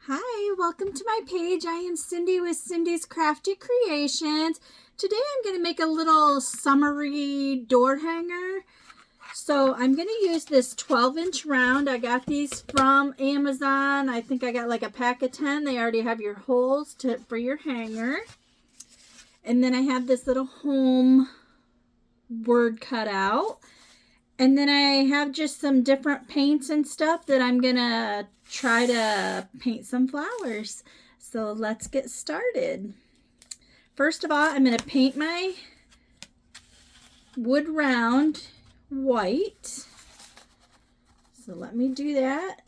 Hi, welcome to my page. I am Cindy with Cindy's Crafty Creations. Today I'm going to make a little summery door hanger. So I'm going to use this 12-inch round. I got these from Amazon. I think I got like a pack of 10. They already have your holes for your hanger. And then I have this little home word cut out. And then I have just some different paints and stuff that I'm going to try to paint some flowers. So let's get started. First of all, I'm going to paint my wood round white. So let me do that.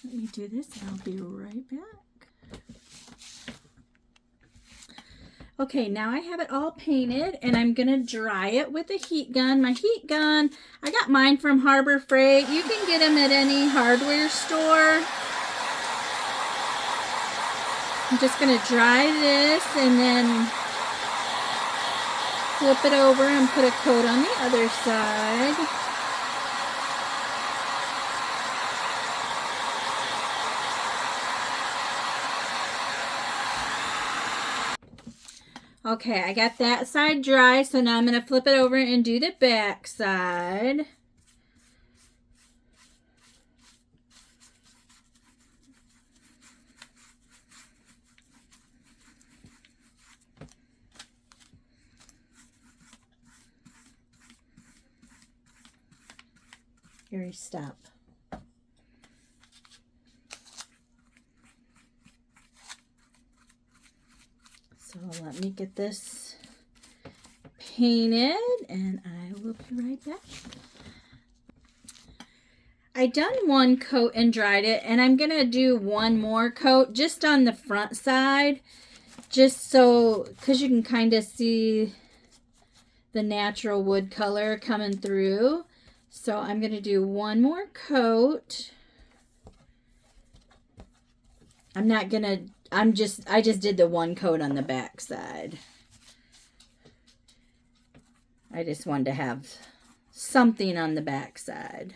Let me do this and I'll be right back. Okay, now I have it all painted and I'm going to dry it with a heat gun. My heat gun, I got mine from Harbor Freight. You can get them at any hardware store. I'm just going to dry this and then flip it over and put a coat on the other side. Okay, I got that side dry, so now I'm going to flip it over and do the back side. Here, stop. So let me get this painted and I will be right back. I done one coat and dried it, and I'm gonna do one more coat just on the front side, just so, because you can kind of see the natural wood color coming through. So I'm gonna do one more coat. I just did the one coat on the back side. I just wanted to have something on the back side.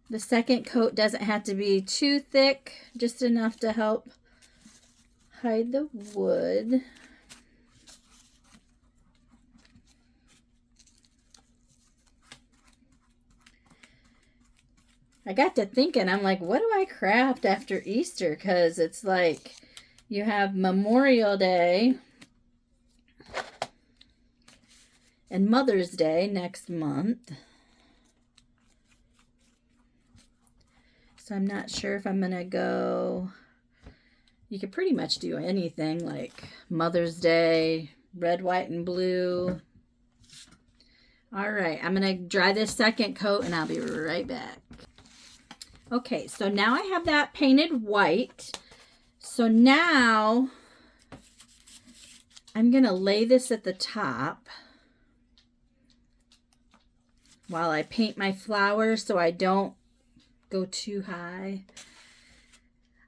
The second coat doesn't have to be too thick, just enough to help hide the wood. I got to thinking, I'm like, what do I craft after Easter? Because it's like you have Memorial Day and Mother's Day next month. So I'm not sure if I'm going to go, you could pretty much do anything like Mother's Day, red, white, and blue. All right, I'm going to dry this second coat and I'll be right back. Okay, so now I have that painted white. So now I'm going to lay this at the top while I paint my flowers so I don't go too high.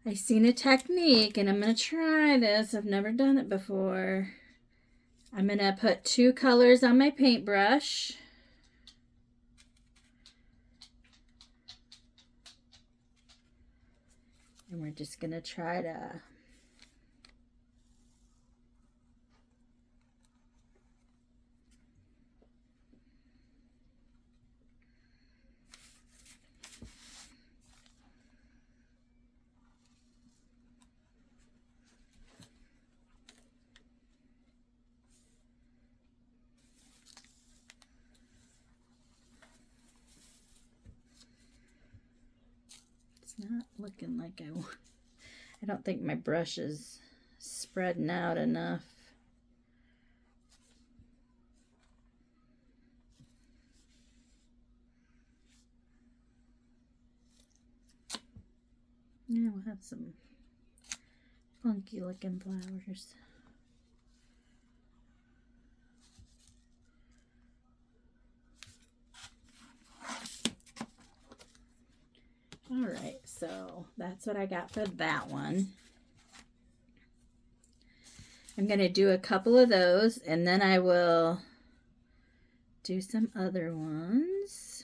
I seen a technique and I'm going to try this. I've never done it before. I'm going to put 2 colors on my paintbrush. And we're just going to try to not looking like I want. I don't think my brush is spreading out enough. Yeah, we'll have some funky looking flowers. So that's what I got for that one. I'm going to do a couple of those, and then I will do some other ones.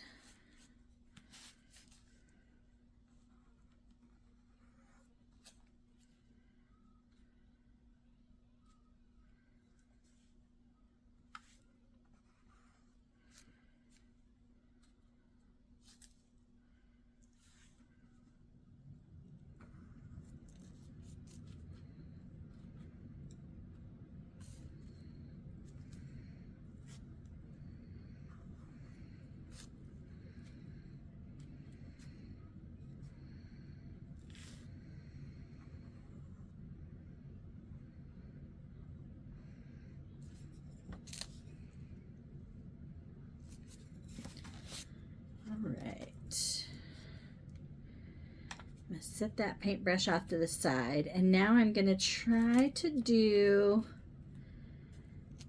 Set that paintbrush off to the side, and now I'm going to try to do,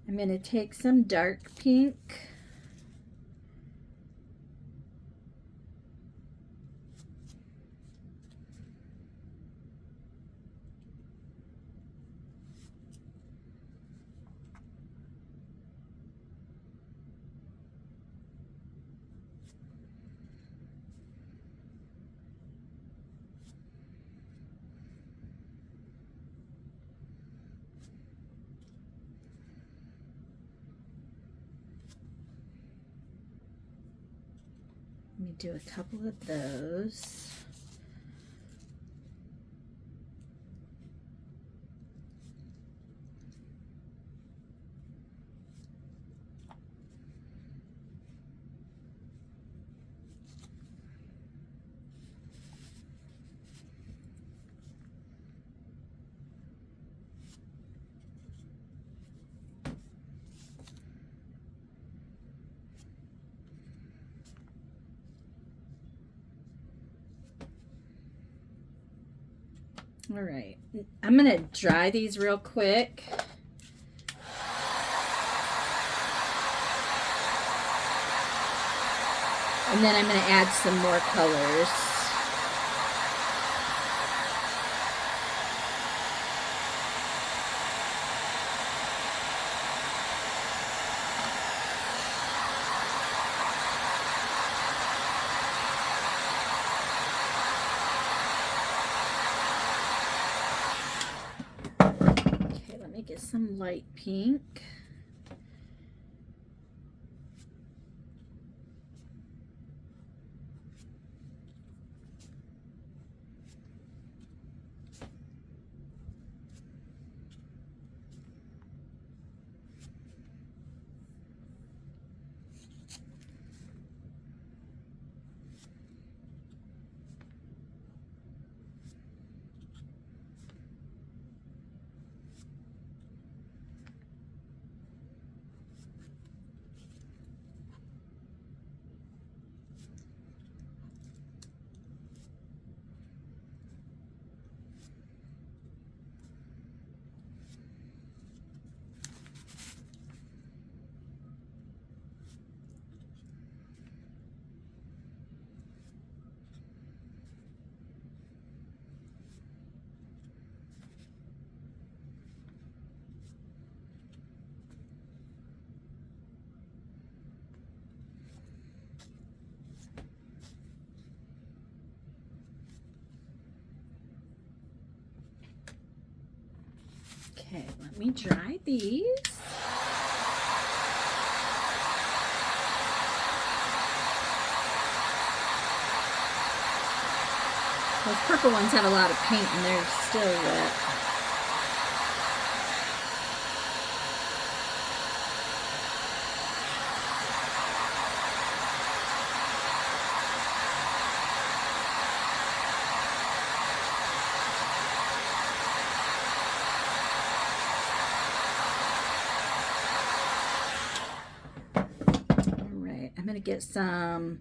I'm going to take some dark pink, let me do a couple of those. All right, I'm going to dry these real quick. And then I'm going to add some more colors. Get some light pink. Okay, let me dry these. Those purple ones have a lot of paint and they're still wet. Get some,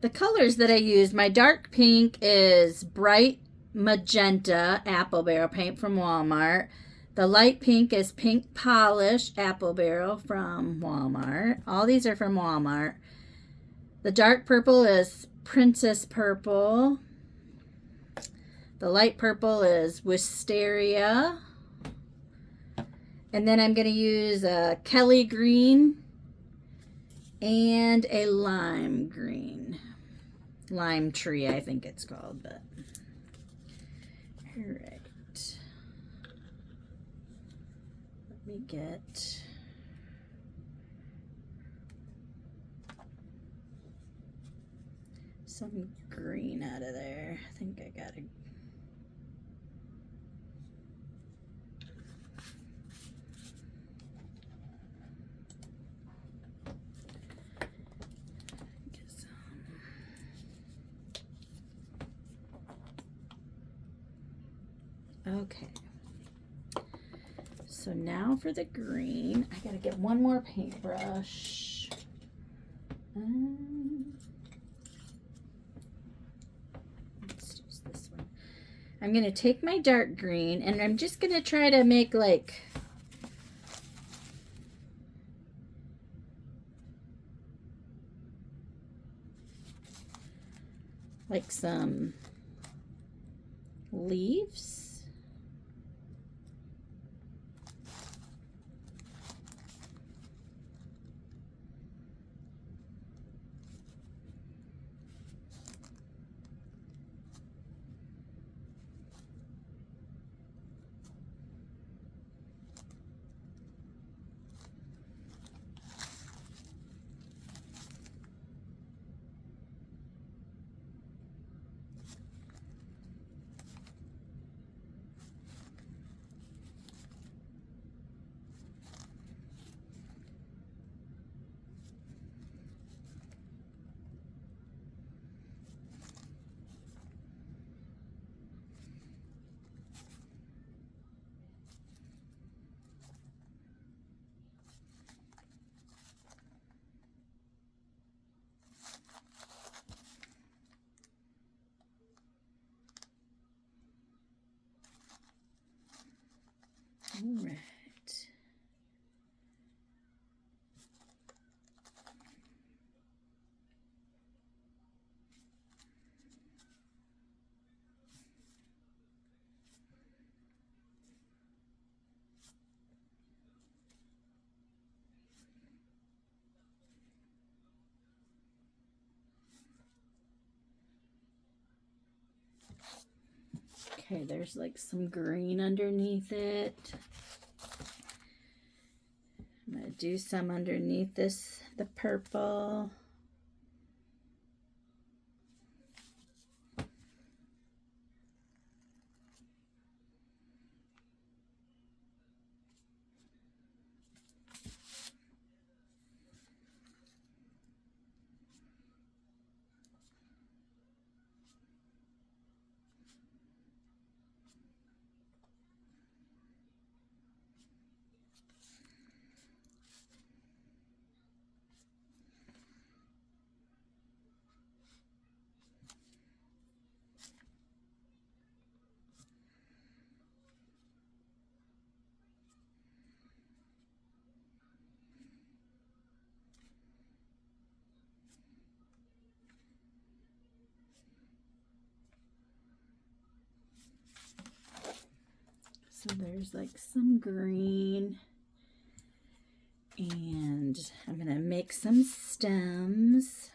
the colors that I use, my dark pink is Bright Magenta Apple Barrel paint from Walmart. The light pink is Pink Polish Apple Barrel from Walmart. All these are from Walmart. The dark purple is Princess Purple. The light purple is Wisteria. And then I'm going to use a Kelly green and a lime green. Lime tree, I think it's called, but all right. Let me get some green out of there. I think I got it. Okay. So now for the green, I gotta get one more paintbrush. Let's use this one. I'm gonna take my dark green and I'm just gonna try to make like some leaves. All right. Okay, there's like some green underneath it. I'm going to do some underneath this, the purple. So there's like some green, and I'm gonna make some stems.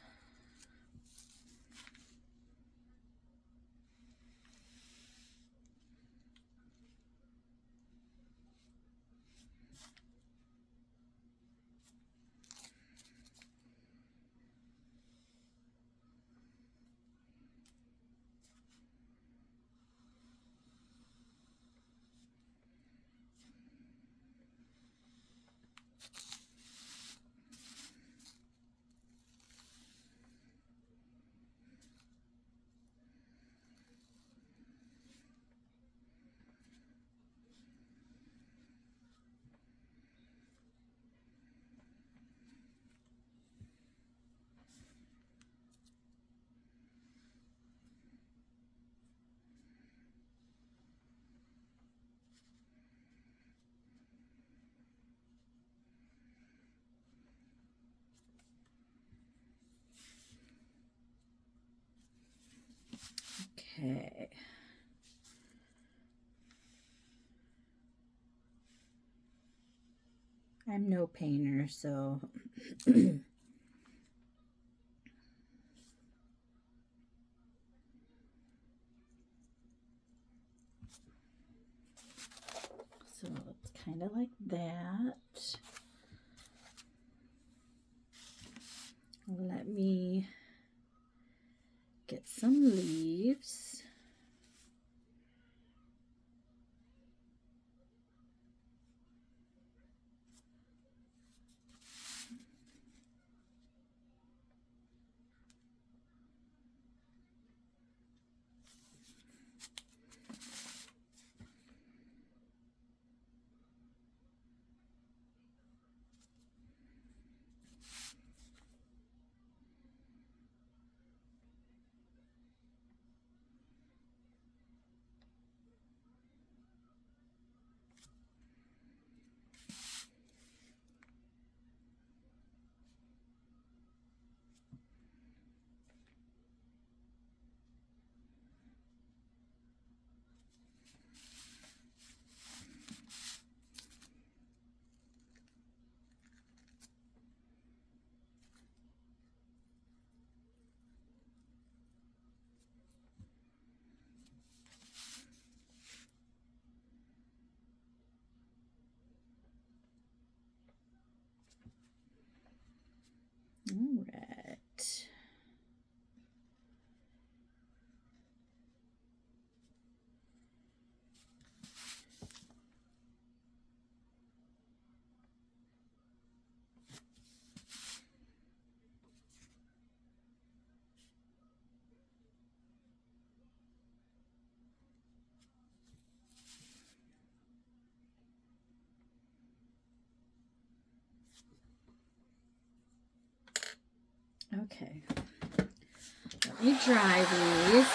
Okay. I'm no painter, so so it's kind of like that. Let me get some leaves. All right. Okay. Let me dry these.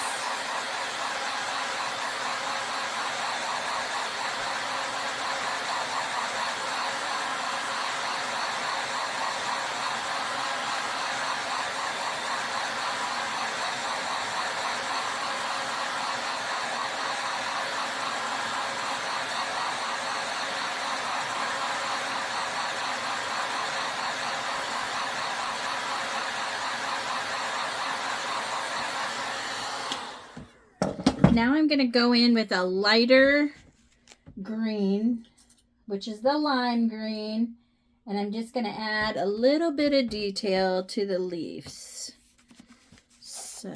Now I'm going to go in with a lighter green, which is the lime green, and I'm just going to add a little bit of detail to the leaves. So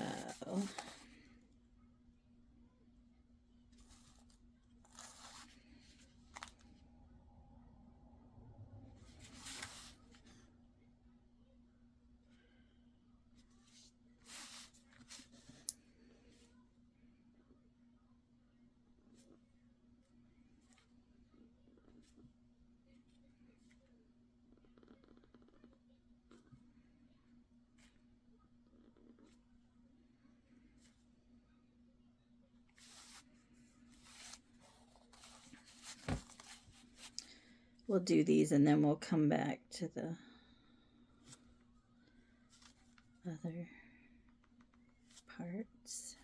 we'll do these and then we'll come back to the other parts.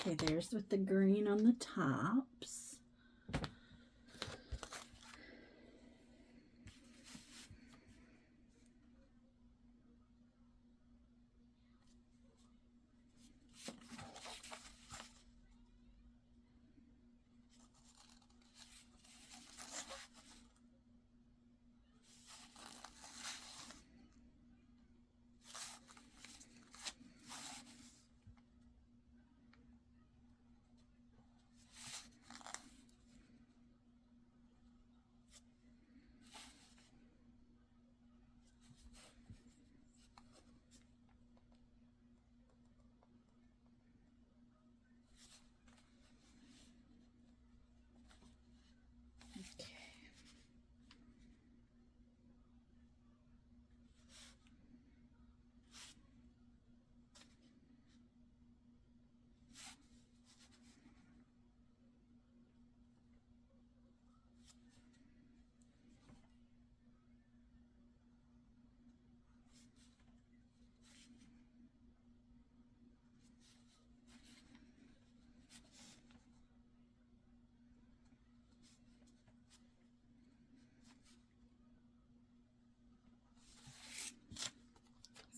Okay, there's with the green on the tops.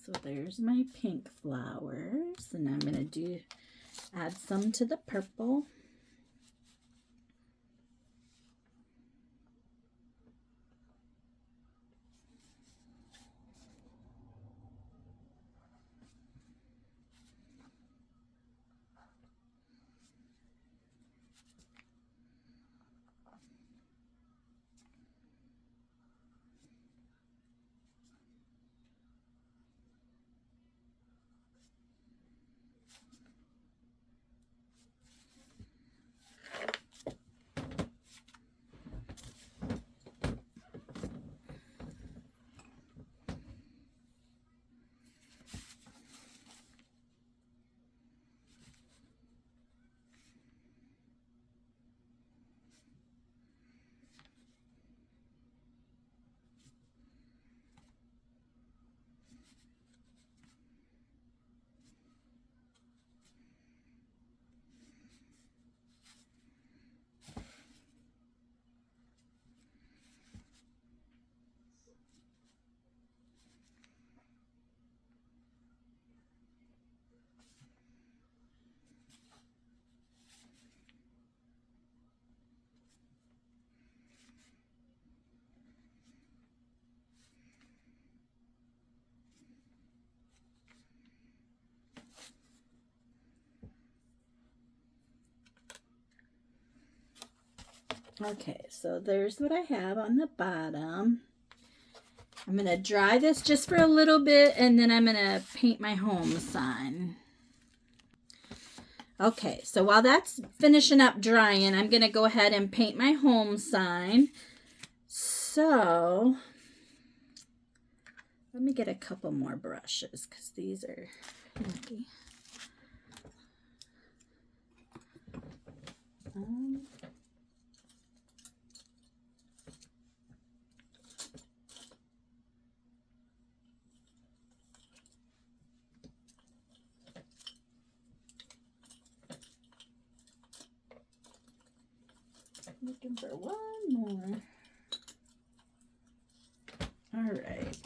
So there's my pink flowers, and I'm going to add some to the purple. Okay, so there's what I have on the bottom. I'm going to dry this just for a little bit, and then I'm going to paint my home sign. Okay, so while that's finishing up drying, I'm going to go ahead and paint my home sign. So let me get a couple more brushes because these are yucky. Looking for one more. All right.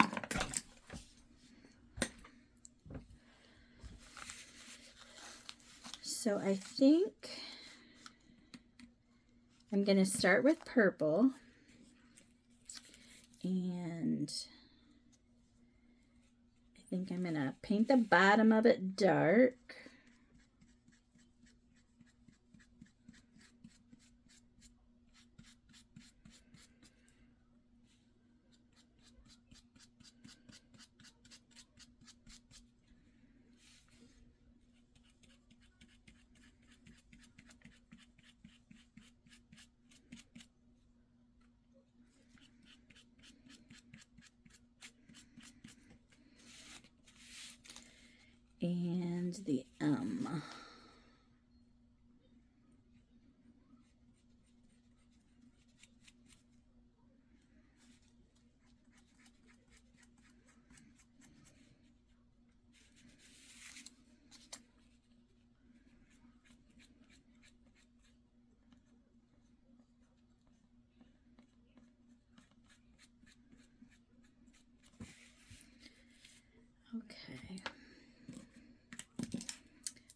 So I think I'm going to start with purple, and I think I'm going to paint the bottom of it dark. And the Okay.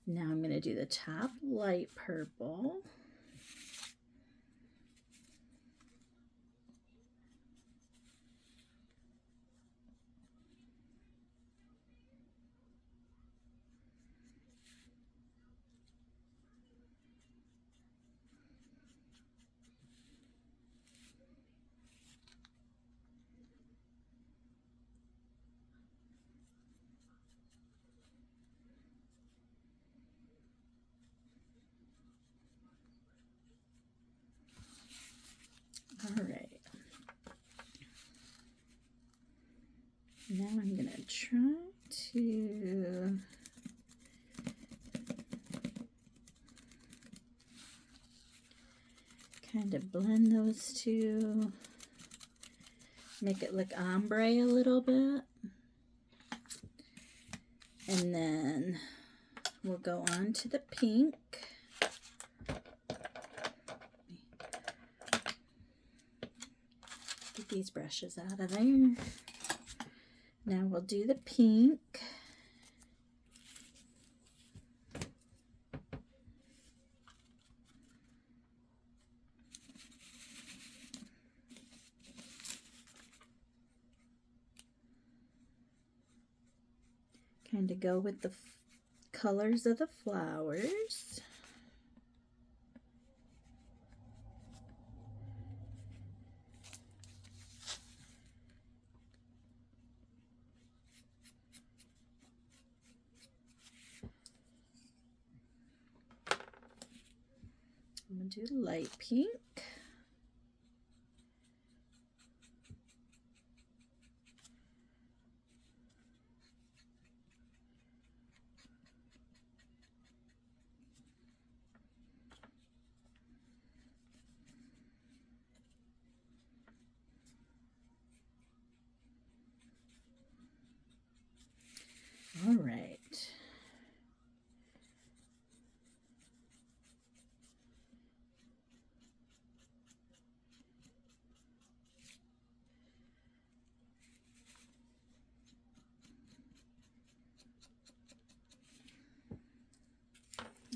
Now I'm going to do the top light purple. All right. Now I'm going to try to kind of blend those two, make it look ombre a little bit. And then we'll go on to the pink. Get these brushes out of there. Now we'll do the pink. Kind of go with the colors of the flowers. I'm going to do light pink. All right.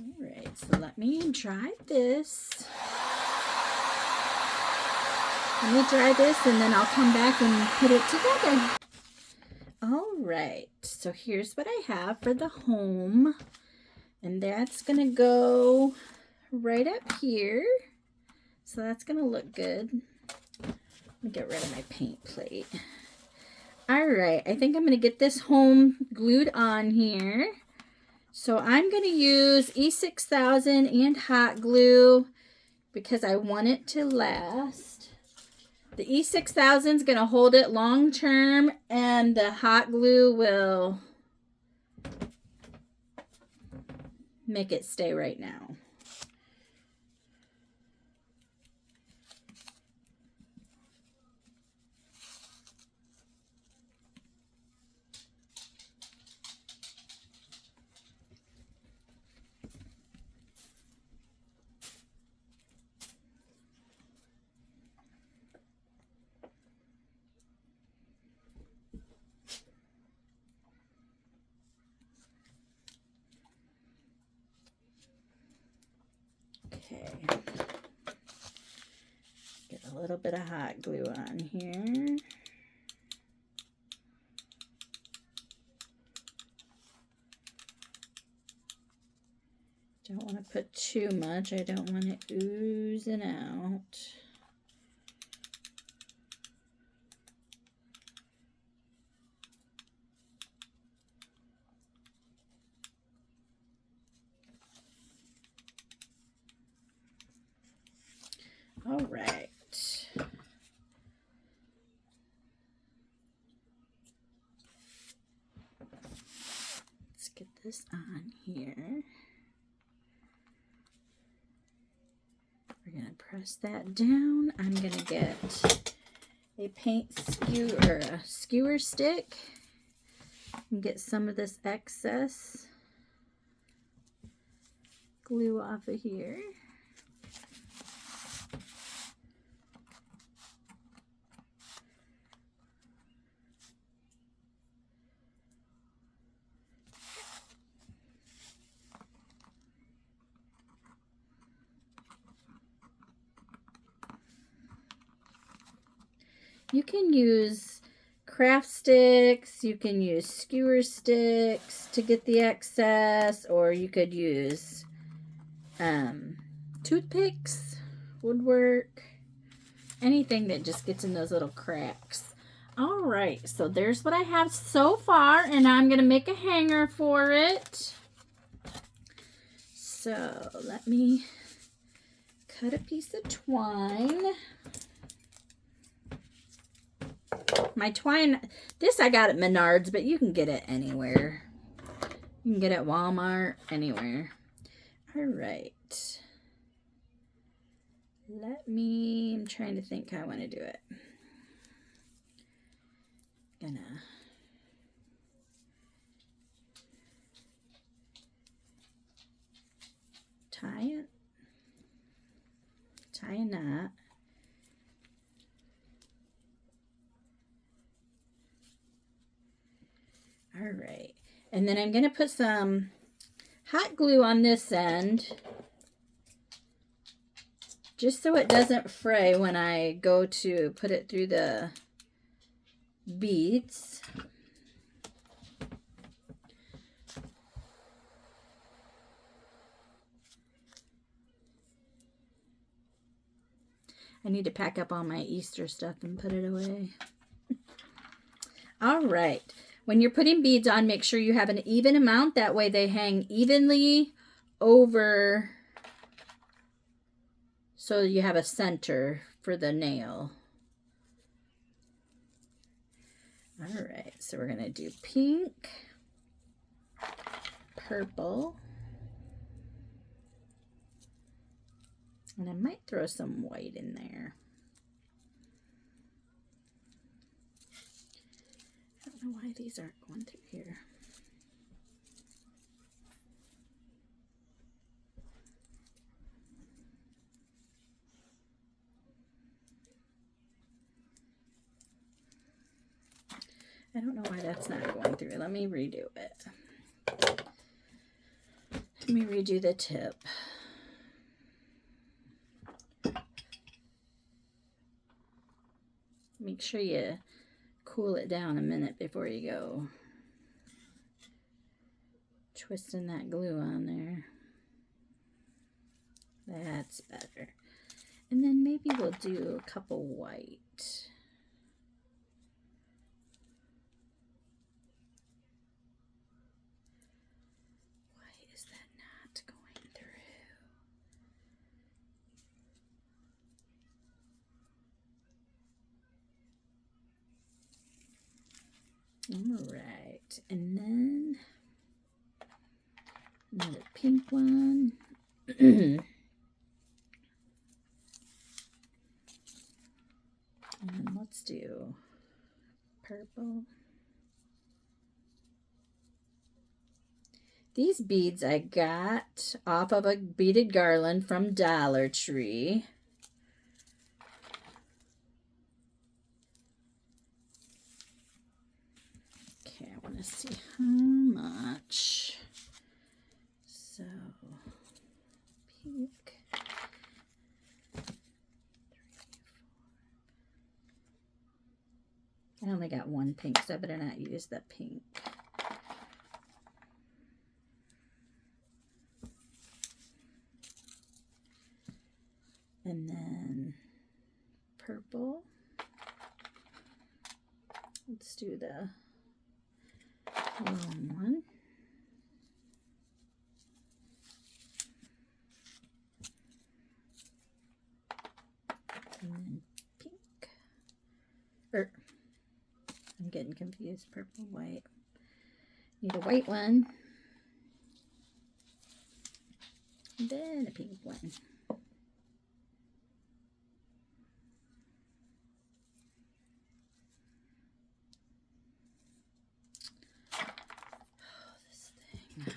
All right, so let me dry this. Let me dry this and then I'll come back and put it together. All right, so here's what I have for the home. And that's gonna go right up here. So that's gonna look good. Let me get rid of my paint plate. All right, I think I'm gonna get this home glued on here. So I'm gonna use E6000 and hot glue because I want it to last. The E6000 is gonna hold it long term, and the hot glue will make it stay right now. Okay, get a little bit of hot glue on here. Don't want to put too much. I don't want it oozing out. All right. Let's get this on here. We're going to press that down. I'm going to get a paint skewer, a skewer stick, and get some of this excess glue off of here. You can use craft sticks, you can use skewer sticks to get the excess, or you could use toothpicks, woodwork, anything that just gets in those little cracks. All right, so there's what I have so far, and I'm going to make a hanger for it. So let me cut a piece of twine. My twine, this I got at Menards, but you can get it anywhere. You can get it at Walmart, anywhere. All right. I'm trying to think how I want to do it. Gonna tie a knot. right. And then I'm going to put some hot glue on this end, just so it doesn't fray when I go to put it through the beads. I need to pack up all my Easter stuff and put it away. All right. When you're putting beads on, make sure you have an even amount. That way they hang evenly over, so you have a center for the nail. All right, so we're going to do pink, purple, and I might throw some white in there. I don't know why these aren't going through here. I don't know why that's not going through. Let me redo it. Let me redo the tip. Make sure you cool it down a minute before you go twisting that glue on there. That's better. And then maybe we'll do a couple white. Why is that not going through? All right, and then another pink one. And then let's do purple. These beads I got off of a beaded garland from Dollar Tree. Okay, I want to see how much. So, pink. I only got one pink, so I better not use the pink. And then purple. Let's do the long one. And then pink. I'm getting confused. Purple, white. Need a white one. And then a pink one. Oh, this thing.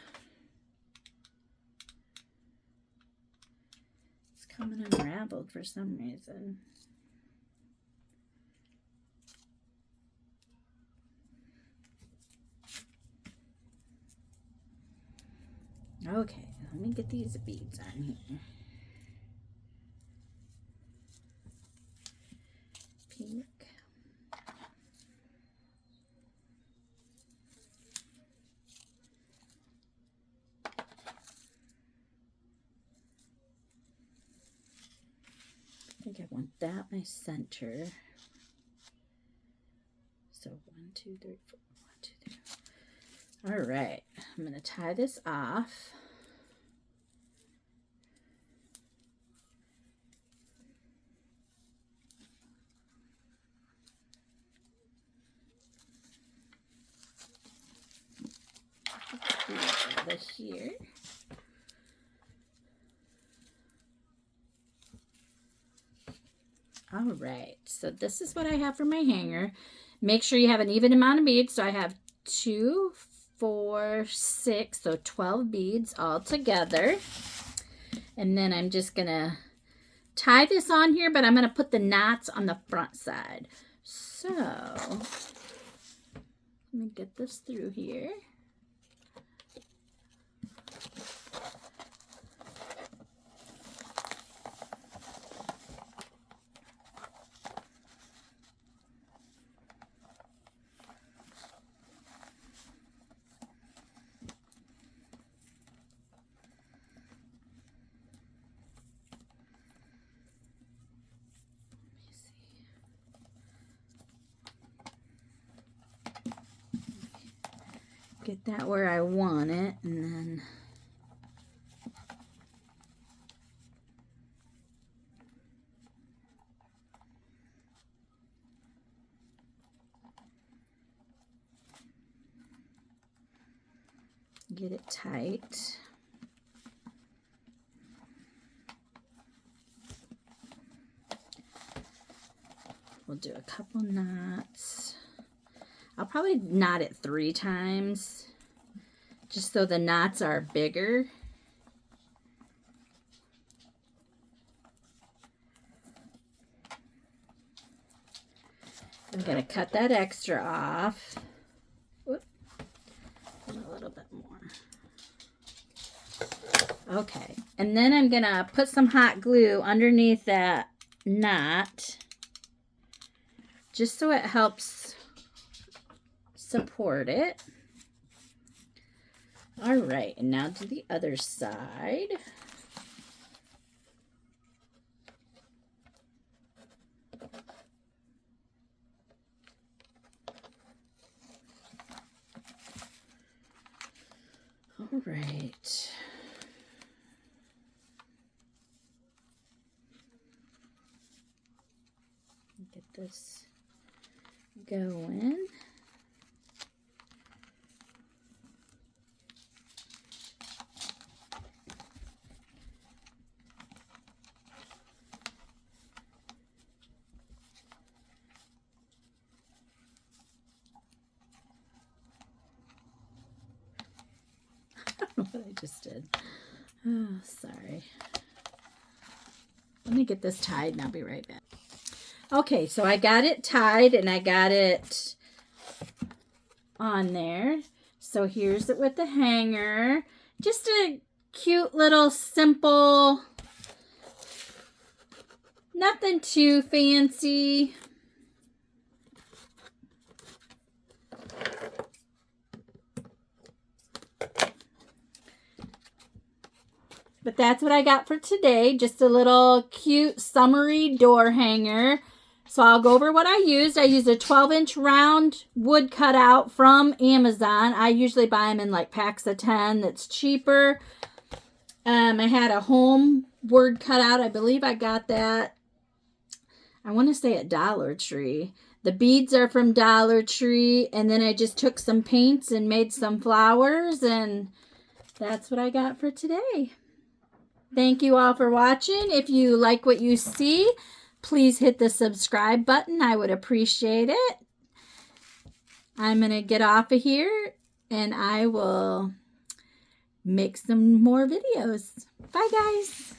It's coming unraveled for some reason. Okay, let me get these beads on here. Pink. I think I want that my center. So 1, 2, 3, 4. 1, 2, 3. All right, I'm going to tie this off. Over here. All right, so this is what I have for my hanger. Make sure you have an even amount of beads. So I have 2, 4, 6, so 12 beads all together. And then I'm just gonna tie this on here, but I'm gonna put the knots on the front side. So Let me get this through here. Get that where I want it, and then get it tight. We'll do a couple knots. I'll probably knot it 3 times, just so the knots are bigger. I'm going to cut that extra off. Whoop. And a little bit more. Okay, and then I'm going to put some hot glue underneath that knot, just so it helps support it. All right, and now to the other side. All right. Get this going. What I just did. Oh, sorry. Let me get this tied and I'll be right back. Okay, so I got it tied and I got it on there. So here's it with the hanger. Just a cute little simple, nothing too fancy. But that's what I got for today. Just a little cute summery door hanger. So I'll go over what I used. I used a 12-inch round wood cutout from Amazon. I usually buy them in like packs of 10. That's cheaper. I had a home wood cutout. I believe I got that, I want to say at Dollar Tree. The beads are from Dollar Tree. And then I just took some paints and made some flowers. And that's what I got for today. Thank you all for watching. If you like what you see, please hit the subscribe button. I would appreciate it. I'm going to get off of here and I will make some more videos. Bye, guys.